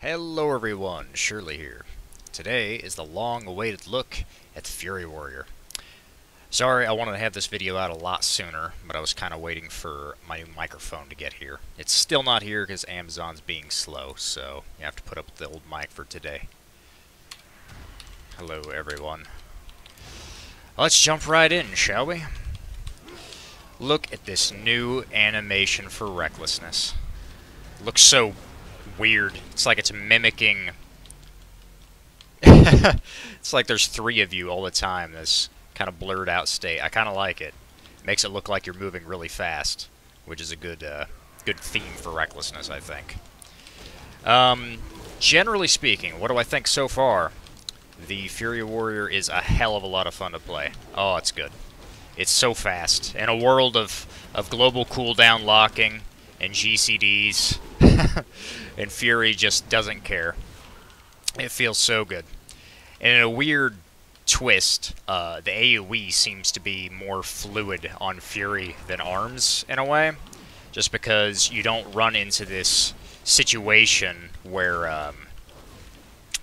Hello everyone, Shirley here. Today is the long-awaited look at the Fury Warrior. Sorry, I wanted to have this video out a lot sooner, but I was kind of waiting for my new microphone to get here. It's still not here because Amazon's being slow, so you have to put up with the old mic for today. Hello everyone. Let's jump right in, shall we? Look at this new animation for recklessness. Looks so weird. It's like it's mimicking... It's like there's three of you all the time, this kind of blurred out state. I kind of like it. Makes it look like you're moving really fast, which is a good theme for recklessness, I think. Generally speaking, what do I think so far? The Fury Warrior is a hell of a lot of fun to play. Oh, it's good. It's so fast. In a world of global cooldown locking and GCDs, and Fury just doesn't care. It feels so good. And in a weird twist, the AoE seems to be more fluid on Fury than ARMS, in a way. Just because you don't run into this situation where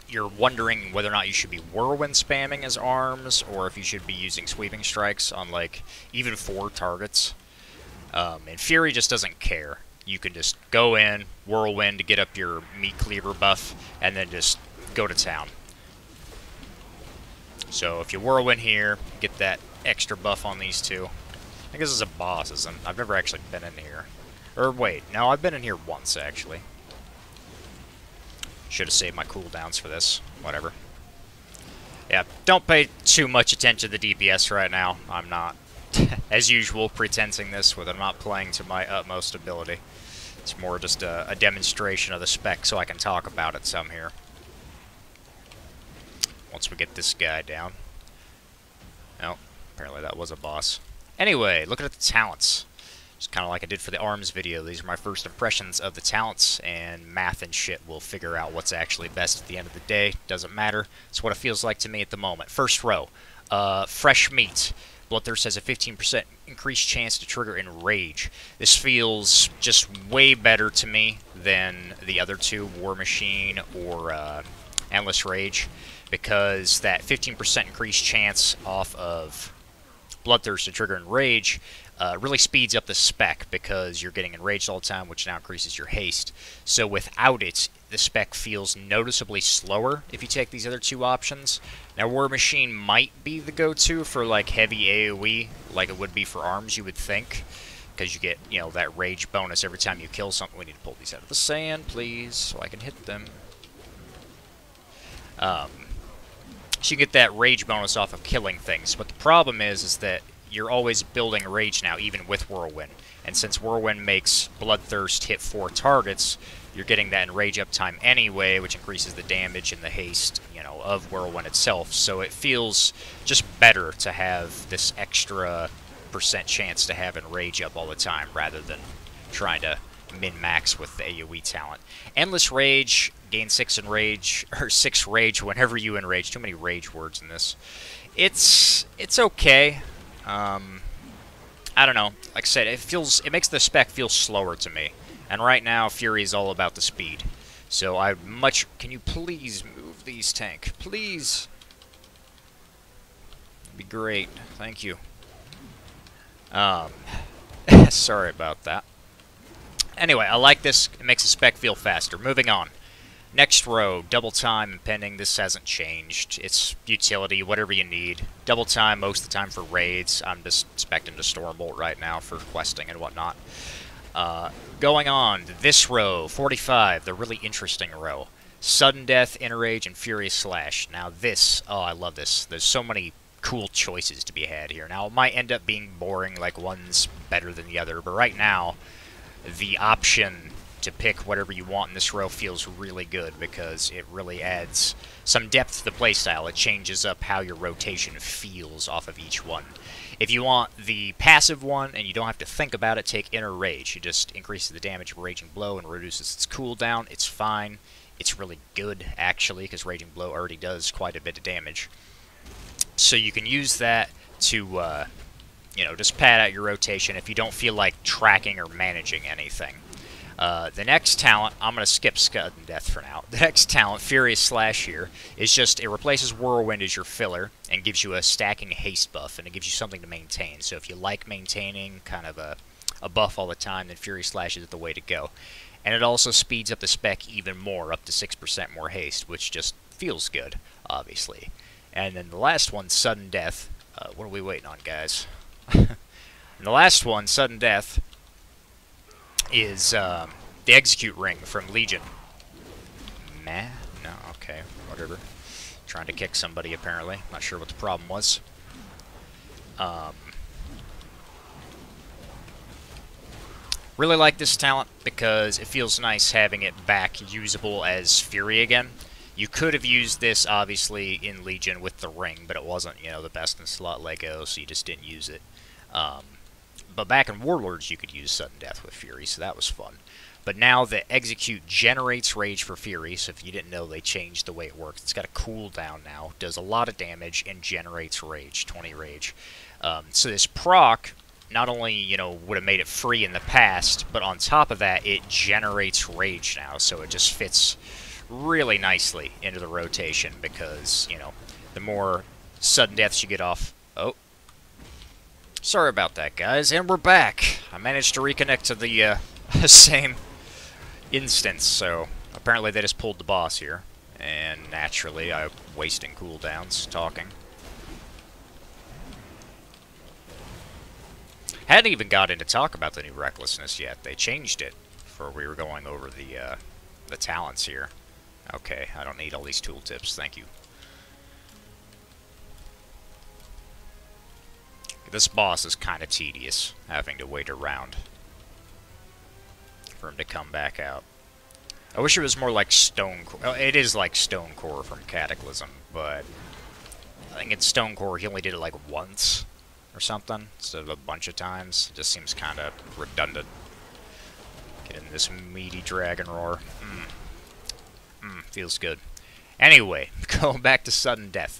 you're wondering whether or not you should be whirlwind spamming as ARMS, or if you should be using sweeping strikes on, like, even 4 targets. And Fury just doesn't care. You can just go in, whirlwind to get up your meat cleaver buff, and then just go to town. So if you whirlwind here, get that extra buff on these two. I think this is a boss, isn't it? I've never actually been in here. Or wait, no, I've been in here once, actually. Should have saved my cooldowns for this. Whatever. Yeah, don't pay too much attention to the DPS right now. I'm not, as usual, pretensing this when I'm not playing to my utmost ability. It's more just a demonstration of the spec so I can talk about it some here. Once we get this guy down. Oh, apparently that was a boss. Anyway, looking at the talents. Just kind of like I did for the ARMS video. These are my first impressions of the talents, and math and shit will figure out what's actually best at the end of the day. Doesn't matter. It's what it feels like to me at the moment. First row. Fresh meat. Bloodthirst has a 15% increased chance to trigger Enrage. This feels just way better to me than the other two, War Machine or Endless Rage, because that 15% increased chance off of Bloodthirst to trigger Enrage really speeds up the spec, because you're getting enraged all the time, which now increases your haste. So without it, the spec feels noticeably slower if you take these other two options. Now, War Machine might be the go-to for, like, heavy AoE, like it would be for ARMS, you would think, because you get, you know, that rage bonus every time you kill something. We need to pull these out of the sand, please, so I can hit them. So you get that rage bonus off of killing things, but the problem is that you're always building rage now, even with Whirlwind. And since Whirlwind makes Bloodthirst hit 4 targets, you're getting that enrage uptime anyway, which increases the damage and the haste, you know, of Whirlwind itself. So it feels just better to have this extra % chance to have enrage up all the time, rather than trying to min-max with the AoE talent. Endless Rage, gain 6 enrage, or 6 rage whenever you enrage. Too many rage words in this. It's okay. I don't know. Like I said, it makes the spec feel slower to me. And right now, Fury is all about the speed. So can you please move these, tank? Please. That'd be great. Thank you. Sorry about that. Anyway, I like this. It makes the spec feel faster. Moving on. Next row, double time impending. This hasn't changed. It's utility, whatever you need. Double time most of the time for raids. I'm just expecting to Stormbolt right now for questing and whatnot. Going on, this row, 45, the really interesting row. Sudden Death, Enrage, and Furious Slash. Now this, oh, I love this. There's so many cool choices to be had here. Now, it might end up being boring, like one's better than the other, but right now, the option to pick whatever you want in this row feels really good, because it really adds some depth to the playstyle. It changes up how your rotation feels off of each one. If you want the passive one and you don't have to think about it, take Inner Rage. It just increases the damage of Raging Blow and reduces its cooldown. It's fine. It's really good, actually, because Raging Blow already does quite a bit of damage. So you can use that to, you know, just pad out your rotation if you don't feel like tracking or managing anything. The next talent, I'm going to skip Sudden Death for now. The next talent, Furious Slash here, is just, it replaces Whirlwind as your filler and gives you a stacking haste buff, and it gives you something to maintain. So if you like maintaining kind of a buff all the time, then Furious Slash is the way to go. And it also speeds up the spec even more, up to 6% more haste, which just feels good, obviously. And then the last one, Sudden Death. What are we waiting on, guys? And the last one, Sudden Death, is the Execute Ring from Legion. Meh? No, okay, whatever. Trying to kick somebody, apparently. Not sure what the problem was. Really like this talent because it feels nice having it back usable as Fury again. You could have used this, obviously, in Legion with the ring, but it wasn't, you know, the best in slot Lego, so you just didn't use it. But back in Warlords, you could use Sudden Death with Fury, so that was fun. But now the Execute generates Rage for Fury, so if you didn't know, they changed the way it works. It's got a cooldown now, does a lot of damage, and generates Rage, 20 Rage. So this proc not only, you know, would have made it free in the past, but on top of that, it generates Rage now, so it just fits really nicely into the rotation because, you know, the more Sudden Deaths you get off... Oh. Sorry about that, guys, and we're back. I managed to reconnect to the same instance, so apparently they just pulled the boss here, and naturally I'm wasting cooldowns talking. Hadn't even got into talk about the new Recklessness yet. They changed it before we were going over the talents here. Okay, I don't need all these tooltips, thank you. This boss is kind of tedious, having to wait around for him to come back out. I wish it was more like Stone Core. Well, it is like Stone Core from Cataclysm, but I think in Stone Core he only did it like once or something instead of a bunch of times. It just seems kind of redundant. Getting this meaty dragon roar. Feels good. Anyway, going back to Sudden Death.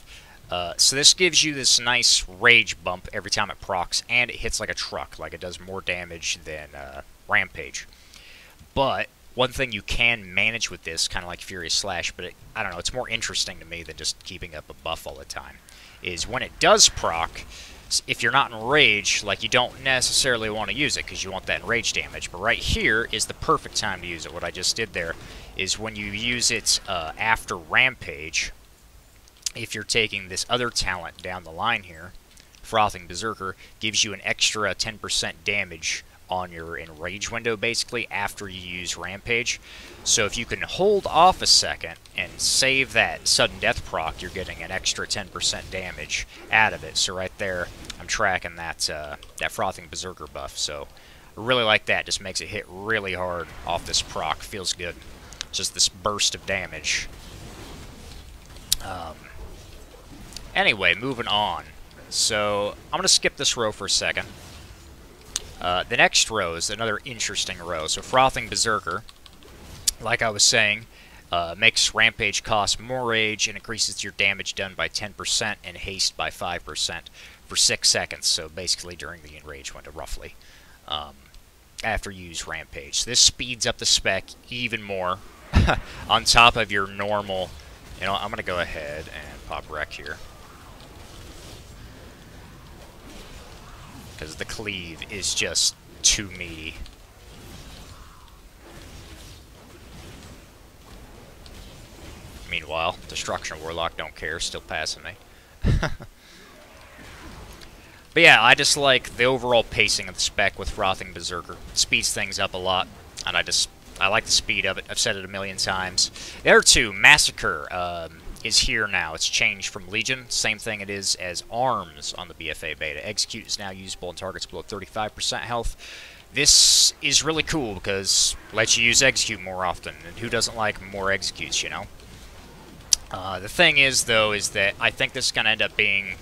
So this gives you this nice rage bump every time it procs, and it hits like a truck, like it does more damage than Rampage. But one thing you can manage with this, kind of like Furious Slash, but I don't know, it's more interesting to me than just keeping up a buff all the time, is when it does proc, if you're not in rage, like, you don't necessarily want to use it because you want that rage damage, but right here is the perfect time to use it. What I just did there is when you use it after Rampage, if you're taking this other talent down the line here, Frothing Berserker gives you an extra 10% damage on your enrage window, basically, after you use Rampage. So if you can hold off a second and save that Sudden Death proc, you're getting an extra 10% damage out of it. So right there, I'm tracking that that Frothing Berserker buff. So I really like that. Just makes it hit really hard off this proc. Feels good. Just this burst of damage. Anyway, moving on. So I'm going to skip this row for a second. The next row is another interesting row. So Frothing Berserker, like I was saying, makes Rampage cost more rage and increases your damage done by 10% and haste by 5% for 6 seconds. So basically during the enrage window, roughly, after you use Rampage. So this speeds up the spec even more on top of your normal... You know, I'm going to go ahead and pop wreck here, because the cleave is just too meaty. Meanwhile, Destruction Warlock don't care, still passing me. But yeah, I just like the overall pacing of the spec with Frothing Berserker. It speeds things up a lot, and I like the speed of it. I've said it a million times. The other two, Massacre, is here now. It's changed from Legion. Same thing it is as Arms on the BFA beta. Execute is now usable on targets below 35% health. This is really cool because it lets you use Execute more often. And who doesn't like more Executes, you know? The thing is, though, is that I think this is going to end up being,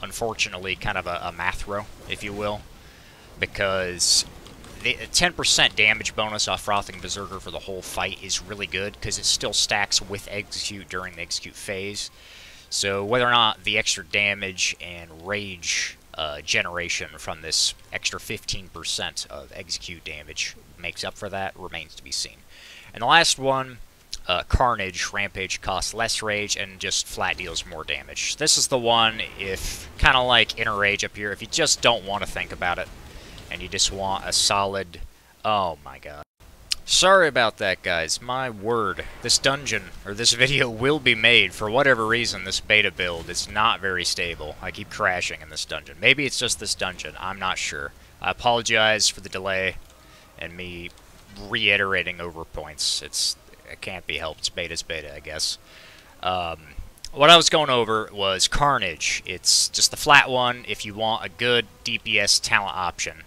unfortunately, kind of a math row, if you will. Because the 10% damage bonus off Frothing Berserker for the whole fight is really good because it still stacks with Execute during the Execute phase. So whether or not the extra damage and rage generation from this extra 15% of Execute damage makes up for that remains to be seen. And the last one, Carnage. Rampage costs less rage and just flat deals more damage. This is the one, if kind of like Inner Rage up here, if you just don't want to think about it, and you just want a solid... Oh my god. Sorry about that, guys. My word. This dungeon, or this video, will be made. For whatever reason, this beta build is not very stable. I keep crashing in this dungeon. Maybe it's just this dungeon. I'm not sure. I apologize for the delay and me reiterating over points. It can't be helped. It's beta's beta, I guess. What I was going over was Carnage. It's just the flat one if you want a good DPS talent option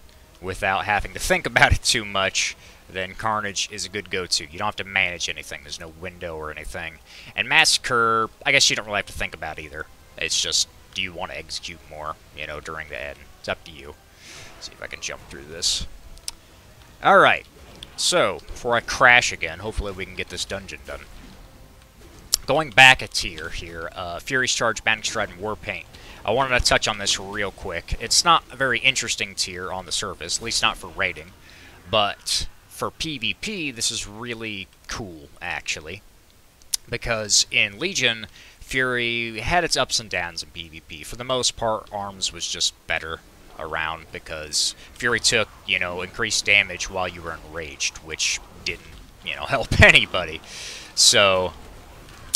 without having to think about it too much. Then Carnage is a good go-to. You don't have to manage anything. There's no window or anything. And Massacre, I guess you don't really have to think about either. It's just, do you want to execute more, you know, during the end? It's up to you. Let's see if I can jump through this. Alright, so, before I crash again, hopefully we can get this dungeon done. Going back a tier here, Fury's Charge, Banning Stride, and Warpaint. I wanted to touch on this real quick. It's not a very interesting tier on the surface, at least not for rating, but... for PvP, this is really cool, actually, because in Legion, Fury had its ups and downs in PvP. For the most part, Arms was just better around because Fury took, you know, increased damage while you were enraged, which didn't, you know, help anybody. So,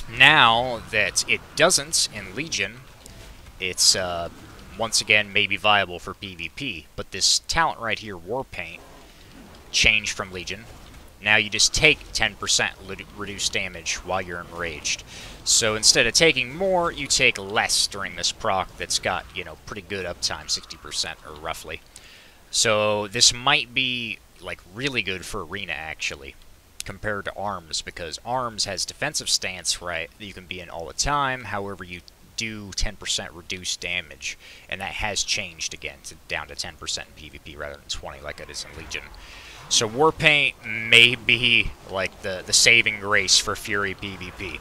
now that it doesn't in Legion, it's, once again, maybe viable for PvP. But this talent right here, Warpaint, changed from Legion. Now you just take 10% reduced damage while you're enraged. So instead of taking more, you take less during this proc that's got, you know, pretty good uptime, 60% or roughly. So this might be, like, really good for Arena, actually, compared to Arms, because Arms has defensive stance, right, that you can be in all the time. However, you do 10% reduced damage, and that has changed again to down to 10% in PvP rather than 20 like it is in Legion. So Warpaint may be like the saving grace for Fury PvP,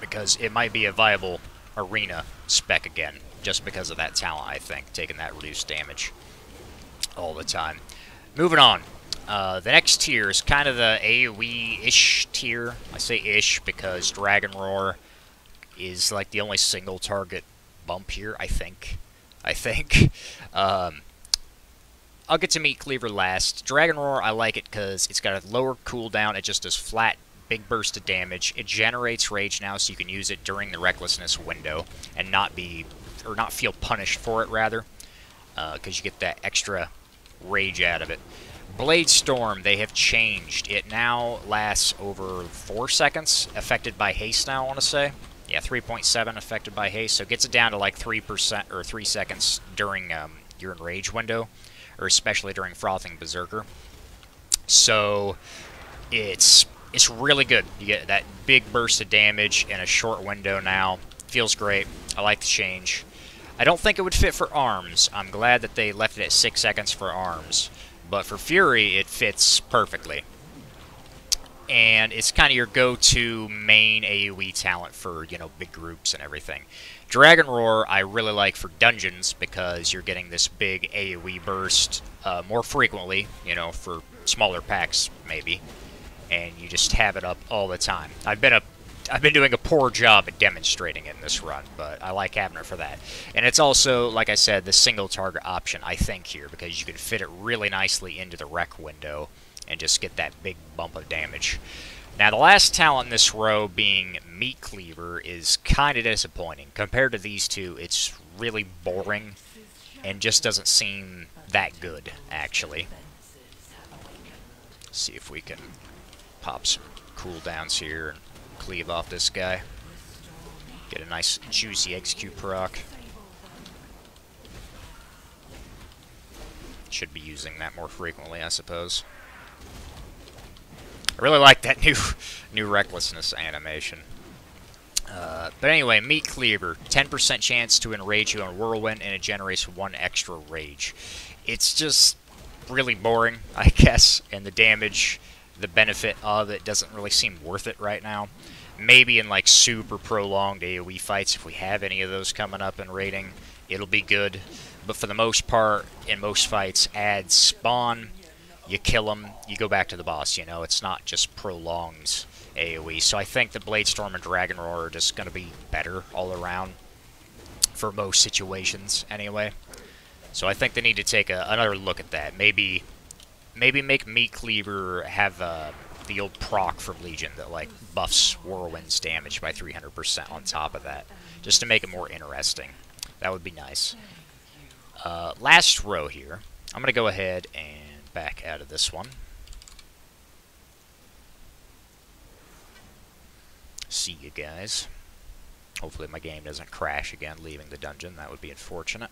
because it might be a viable Arena spec again, just because of that talent, I think, taking that reduced damage all the time. Moving on. The next tier is kind of the AoE-ish tier. I say ish because Dragon Roar is like the only single target bump here, I think. I'll get to Meat Cleaver last. Dragon Roar, I like it because it's got a lower cooldown. It just does flat, big burst of damage. It generates rage now, so you can use it during the Recklessness window and not feel punished for it, rather, because you get that extra rage out of it. Blade Storm, they have changed. It now lasts over 4 seconds, affected by haste now, I want to say. Yeah, 3.7 affected by haste, so it gets it down to like 3% or 3 seconds during your enrage window, or especially during Frothing Berserker. So it's really good. You get that big burst of damage in a short window now. Feels great. I like the change. I don't think it would fit for Arms. I'm glad that they left it at 6 seconds for Arms. But for Fury, it fits perfectly. And it's kind of your go-to main AoE talent for, you know, big groups and everything. Dragon Roar I really like for dungeons because you're getting this big AoE burst more frequently, you know, for smaller packs maybe, and you just have it up all the time. I've been doing a poor job at demonstrating it in this run, but I like having it for that. And it's also, like I said, the single target option, I think, here, because you can fit it really nicely into the rec window and just get that big bump of damage. Now, the last talent in this row, being Meat Cleaver, is kind of disappointing. Compared to these two, it's really boring and just doesn't seem that good, actually. Let's see if we can pop some cooldowns here and cleave off this guy. Get a nice, juicy execute proc. Should be using that more frequently, I suppose. I really like that new Recklessness animation. But anyway, Meat Cleaver, 10% chance to enrage you on Whirlwind, and it generates 1 extra rage. It's just really boring, I guess, and the damage, the benefit of it doesn't really seem worth it right now. Maybe in like super prolonged AoE fights, if we have any of those coming up in rating, it'll be good. But for the most part, in most fights, adds spawn you kill him, you go back to the boss, you know? It's not just prolonged AoE. So I think the Bladestorm and Dragon Roar are just going to be better all around for most situations anyway. So I think they need to take another look at that. Maybe make Meat Cleaver have the old proc from Legion that like buffs Whirlwind's damage by 300% on top of that, just to make it more interesting. That would be nice. Last row here. I'm going to go ahead and back out of this one. See you guys. Hopefully my game doesn't crash again leaving the dungeon. That would be unfortunate.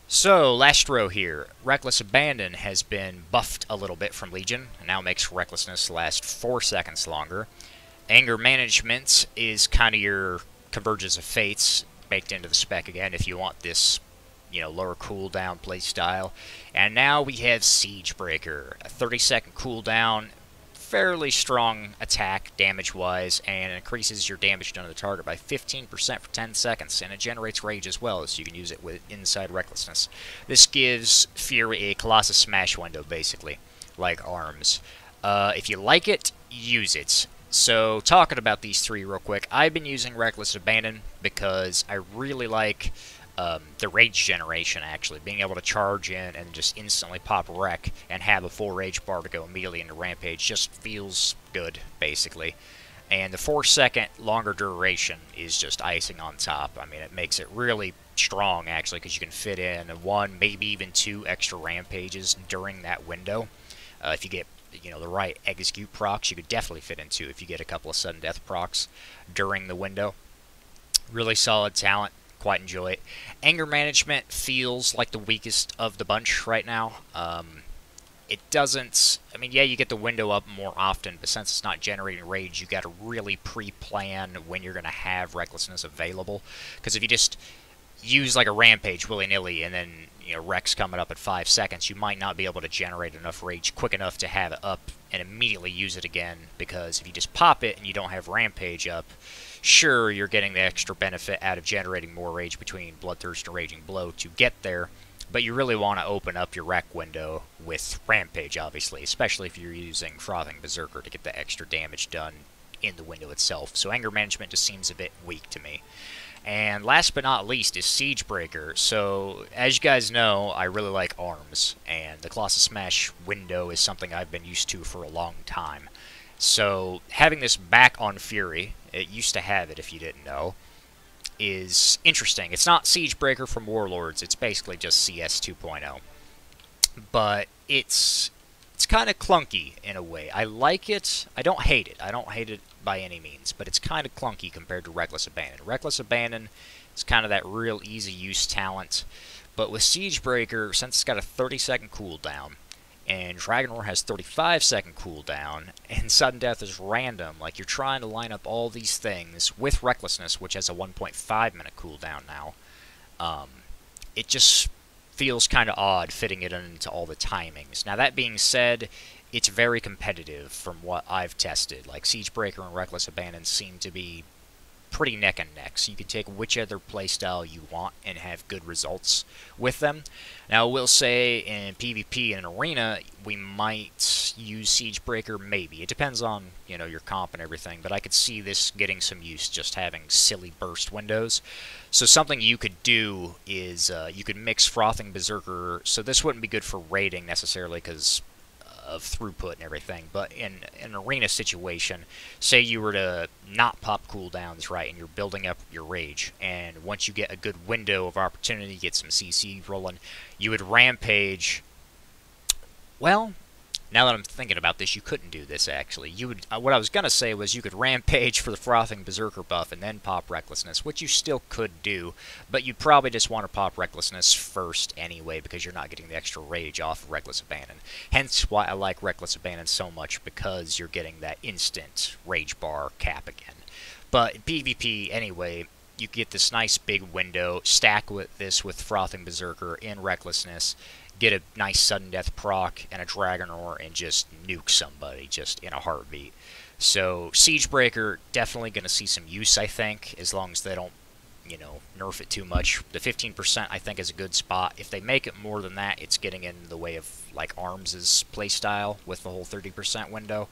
So, last row here. Reckless Abandon has been buffed a little bit from Legion, and now makes Recklessness last 4 seconds longer. Anger Management is kind of your Convergence of Fates baked into the spec again if you want this, you know, lower cooldown playstyle. And now we have Siegebreaker, a 30-second cooldown, fairly strong attack damage-wise, and it increases your damage done to the target by 15% for 10 seconds, and it generates rage as well, so you can use it with inside Recklessness. This gives Fury a Colossus Smash window, basically, like ARMS. If you like it, use it. So, talking about these three real quick, I've been using Reckless Abandon because I really like the rage generation, actually. Being able to charge in and just instantly pop wreck and have a full rage bar to go immediately into Rampage just feels good, basically. And the 4-second longer duration is just icing on top. I mean, it makes it really strong, actually, because you can fit in 1, maybe even 2 extra Rampages during that window. If you get, you know, the right execute procs, you could definitely fit in 2 if you get a couple of sudden death procs during the window. Really solid talent. Quite enjoy it. Anger Management feels like the weakest of the bunch right now. It doesn't... I mean, yeah, you get the window up more often, but since it's not generating rage, you got to really pre-plan when you're going to have Recklessness available. Because if you just use like a Rampage willy-nilly and then, you know, Rex coming up at 5 seconds, you might not be able to generate enough rage quick enough to have it up and immediately use it again. Because if you just pop it and you don't have Rampage up, sure, you're getting the extra benefit out of generating more rage between Bloodthirst and Raging Blow to get there, but you really want to open up your rec window with Rampage, obviously, especially if you're using Frothing Berserker to get the extra damage done in the window itself. So Anger Management just seems a bit weak to me. And last but not least is Siegebreaker. So, as you guys know, I really like ARMS, and the Colossus Smash window is something I've been used to for a long time. So, having this back on Fury, it used to have it if you didn't know, is interesting. It's not Siegebreaker from Warlords, it's basically just CS 2.0. But it's kind of clunky in a way. I like it, I don't hate it. I don't hate it by any means, but it's kind of clunky compared to Reckless Abandon. Reckless Abandon is kind of that real easy use talent, but with Siegebreaker, since it's got a 30-second cooldown, and Dragon Roar has 35-second cooldown, and Sudden Death is random. Like, you're trying to line up all these things with Recklessness, which has a 1.5-minute cooldown now. It just feels kind of odd fitting it into all the timings. Now, that being said, it's very competitive from what I've tested. Like, Siegebreaker and Reckless Abandon seem to be pretty neck and neck, so you can take whichever playstyle you want and have good results with them. Now, I will say in PvP and Arena, we might use Siegebreaker, maybe. It depends on, you know, your comp and everything, but I could see this getting some use, just having silly burst windows. So something you could do is you could mix Frothing Berserker, so this wouldn't be good for raiding necessarily because of throughput and everything, but in an arena situation, say you were to not pop cooldowns right and you're building up your rage, and once you get a good window of opportunity, get some CC rolling, you would Rampage. Well, now that I'm thinking about this, you couldn't do this actually. You would what I was gonna say was you could Rampage for the Frothing Berserker buff and then pop Recklessness, which you still could do, but you'd probably just want to pop Recklessness first anyway because you're not getting the extra rage off of Reckless Abandon. Hence why I like Reckless Abandon so much, because you're getting that instant rage bar cap again. But in PvP anyway, you get this nice big window, stack with this with Frothing Berserker in Recklessness, get a nice sudden death proc and a Dragon Roar and just nuke somebody just in a heartbeat. So Siegebreaker, definitely going to see some use, I think, as long as they don't you know, nerf it too much. The 15% I think is a good spot. If they make it more than that, it's getting in the way of like Arms' playstyle with the whole 30% window.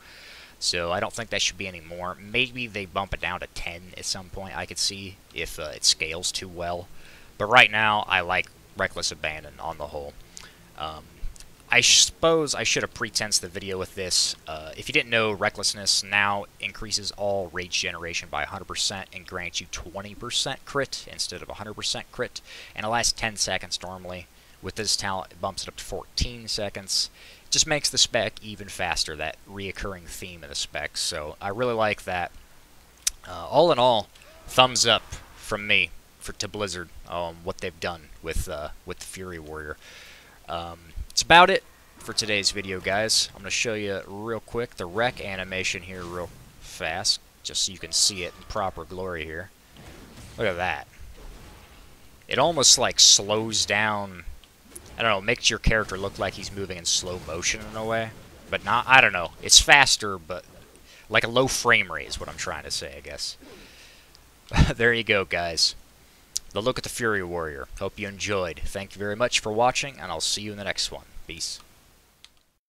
So I don't think that should be any more. Maybe they bump it down to 10 at some point, I could see, if it scales too well. But right now, I like Reckless Abandon on the whole. I suppose I should have pretensed the video with this. If you didn't know, Recklessness now increases all rage generation by 100% and grants you 20% crit instead of 100% crit. And it lasts 10 seconds normally. With this talent, it bumps it up to 14 seconds. It just makes the spec even faster, that reoccurring theme of the specs. So I really like that. All in all, thumbs up from me to Blizzard on what they've done with the Fury Warrior. That's about it for today's video, guys. I'm going to show you real quick the wreck animation here real fast, just so you can see it in proper glory here. Look at that. It almost like slows down, I don't know, makes your character look like he's moving in slow motion in a way. But not, I don't know. It's faster, but like a low frame rate is what I'm trying to say, I guess. There you go, guys. The look at the Fury Warrior. Hope you enjoyed. Thank you very much for watching, and I'll see you in the next one. Peace.